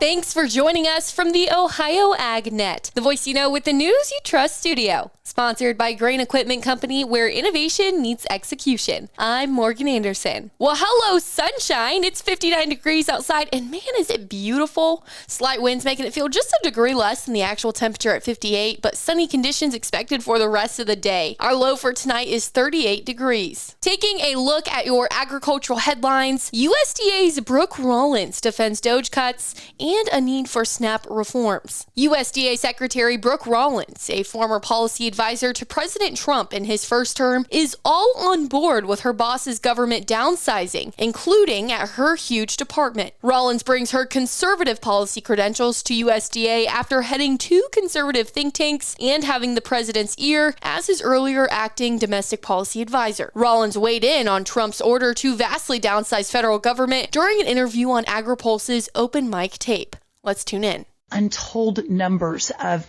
Thanks for joining us from the Ohio AgNet, the voice you know with the news you trust studio. Sponsored by Grain Equipment Company, where innovation meets execution. I'm Morgan Anderson. Well, hello, sunshine. It's 59 degrees outside, and man, is it beautiful. Slight winds making it feel just a degree less than the actual temperature at 58, but sunny conditions expected for the rest of the day. Our low for tonight is 38 degrees. Taking a look at your agricultural headlines, USDA's Brooke Rollins defends DOGE cuts and a need for SNAP reforms. USDA Secretary Brooke Rollins, a former policy advisor to President Trump in his first term, is all on board with her boss's government downsizing, including at her huge department. Rollins brings her conservative policy credentials to USDA after heading two conservative think tanks and having the president's ear as his earlier acting domestic policy advisor. Rollins weighed in on Trump's order to vastly downsize federal government during an interview on AgriPulse's open mic tape. Let's tune in. Untold numbers of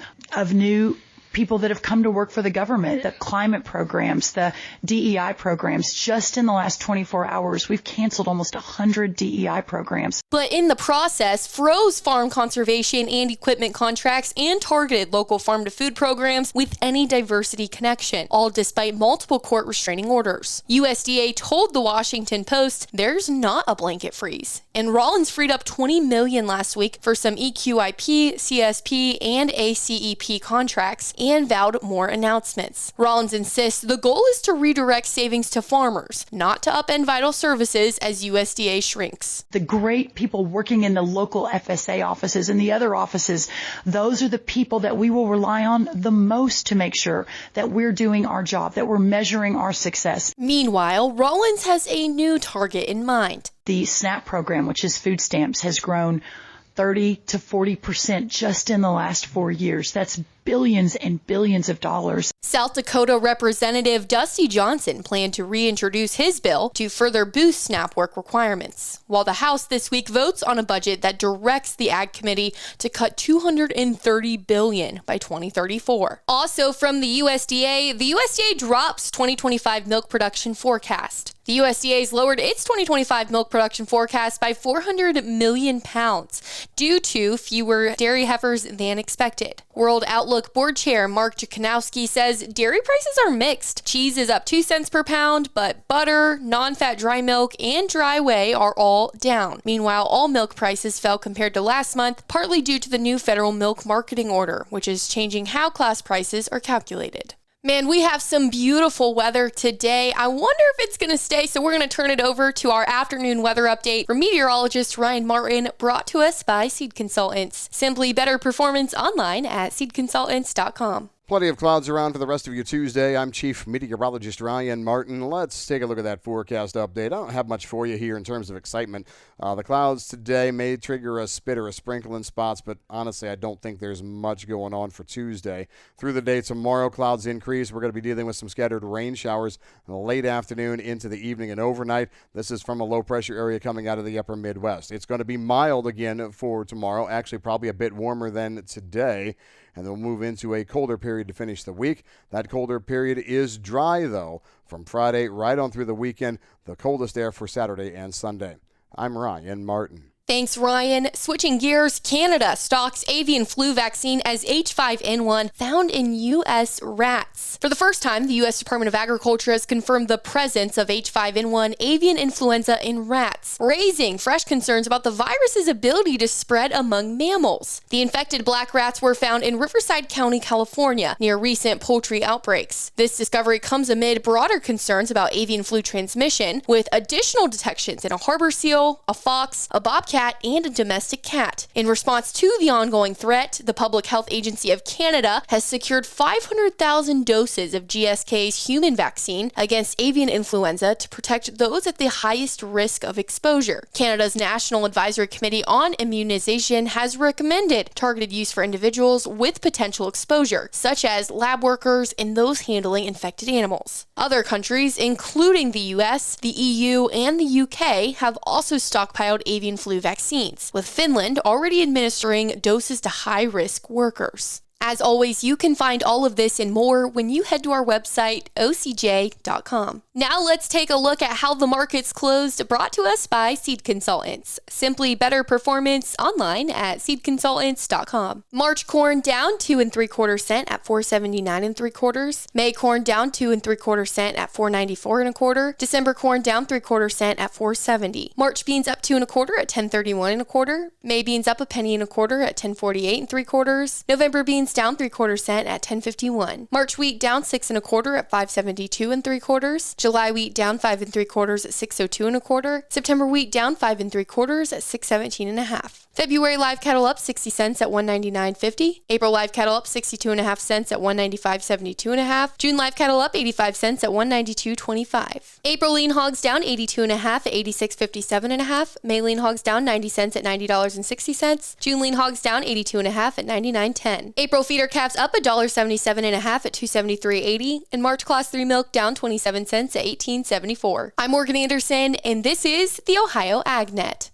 new people that have come to work for the government, the climate programs, the DEI programs. Just in the last 24 hours, we've canceled almost 100 DEI programs. But in the process, froze farm conservation and equipment contracts and targeted local farm-to-food programs with any diversity connection, all despite multiple court restraining orders. USDA told the Washington Post there's not a blanket freeze. And Rollins freed up $20 million last week for some EQIP, CSP, and ACEP contracts, and vowed more announcements. Rollins insists the goal is to redirect savings to farmers, not to upend vital services as USDA shrinks. The great people working in the local FSA offices and the other offices, those are the people that we will rely on the most to make sure that we're doing our job, that we're measuring our success. Meanwhile, Rollins has a new target in mind. The SNAP program, which is food stamps, has grown 30 to 40% just in the last 4 years. That's billions and billions of dollars. South Dakota Representative Dusty Johnson planned to reintroduce his bill to further boost SNAP work requirements, while the House this week votes on a budget that directs the Ag Committee to cut $230 billion by 2034. Also from the USDA drops 2025 milk production forecast. The USDA's lowered its 2025 milk production forecast by 400 million pounds due to fewer dairy heifers than expected. World Outlook Board Chair Mark Jakanowski says dairy prices are mixed. Cheese is up 2 cents per pound, but butter, non-fat dry milk, and dry whey are all down. Meanwhile, all milk prices fell compared to last month, partly due to the new federal milk marketing order, which is changing how class prices are calculated. Man, we have some beautiful weather today. I wonder if it's going to stay, so we're going to turn it over to our afternoon weather update from meteorologist Ryan Martin, brought to us by Seed Consultants. Simply better performance online at seedconsultants.com. Plenty of clouds around for the rest of your Tuesday. I'm Chief Meteorologist Ryan Martin. Let's take a look at that forecast update. I don't have much for you here in terms of excitement. The clouds today may trigger a spit or a sprinkle in spots, but honestly, I don't think there's much going on for Tuesday. Through the day tomorrow, clouds increase. We're going to be dealing with some scattered rain showers in the late afternoon into the evening and overnight. This is from a low-pressure area coming out of the upper Midwest. It's going to be mild again for tomorrow, actually probably a bit warmer than today. And then we'll move into a colder period to finish the week. That colder period is dry, though, from Friday right on through the weekend. The coldest there for Saturday and Sunday. I'm Ryan Martin. Thanks, Ryan. Switching gears, Canada stocks avian flu vaccine as H5N1 found in U.S. rats. For the first time, the U.S. Department of Agriculture has confirmed the presence of H5N1 avian influenza in rats, raising fresh concerns about the virus's ability to spread among mammals. The infected black rats were found in Riverside County, California, near recent poultry outbreaks. This discovery comes amid broader concerns about avian flu transmission, with additional detections in a harbor seal, a fox, a bobcat, and a domestic cat. In response to the ongoing threat, the Public Health Agency of Canada has secured 500,000 doses of GSK's human vaccine against avian influenza to protect those at the highest risk of exposure. Canada's National Advisory Committee on Immunization has recommended targeted use for individuals with potential exposure, such as lab workers and those handling infected animals. Other countries, including the US, the EU, and the UK, have also stockpiled avian flu vaccines, with Finland already administering doses to high-risk workers. As always, you can find all of this and more when you head to our website, ocj.com. Now let's take a look at how the markets closed, brought to us by Seed Consultants. Simply better performance online at seedconsultants.com. March corn down 2 3/4 cents at 4.79 3/4. May corn down 2 3/4 cents at 4.94 1/4. December corn down 3/4 cents at 4.70. March beans up 2 1/4 at 10.31 1/4. May beans up 1 1/4 at 10.48 3/4. November beans down 3/4 cents at 10.51. March wheat down 6 1/4 at 5.72 3/4. July wheat down 5 3/4 at 6.02 1/4. September wheat down 5 3/4 at 6.17 1/2. February live cattle up 60 cents at 199.50. April live cattle up 62.5 cents at 195.72 1/2. June live cattle up 85 cents at 192.25. April lean hogs down 82.5 at 86.57 1/2. May lean hogs down 90 cents at $90.60. June lean hogs down 82.5 at 99.10. April feeder calves up $1.77 1/2 at 273.80. And March class 3 milk down 27 cents at 18.74. I'm Morgan Anderson, and this is the Ohio AgNet.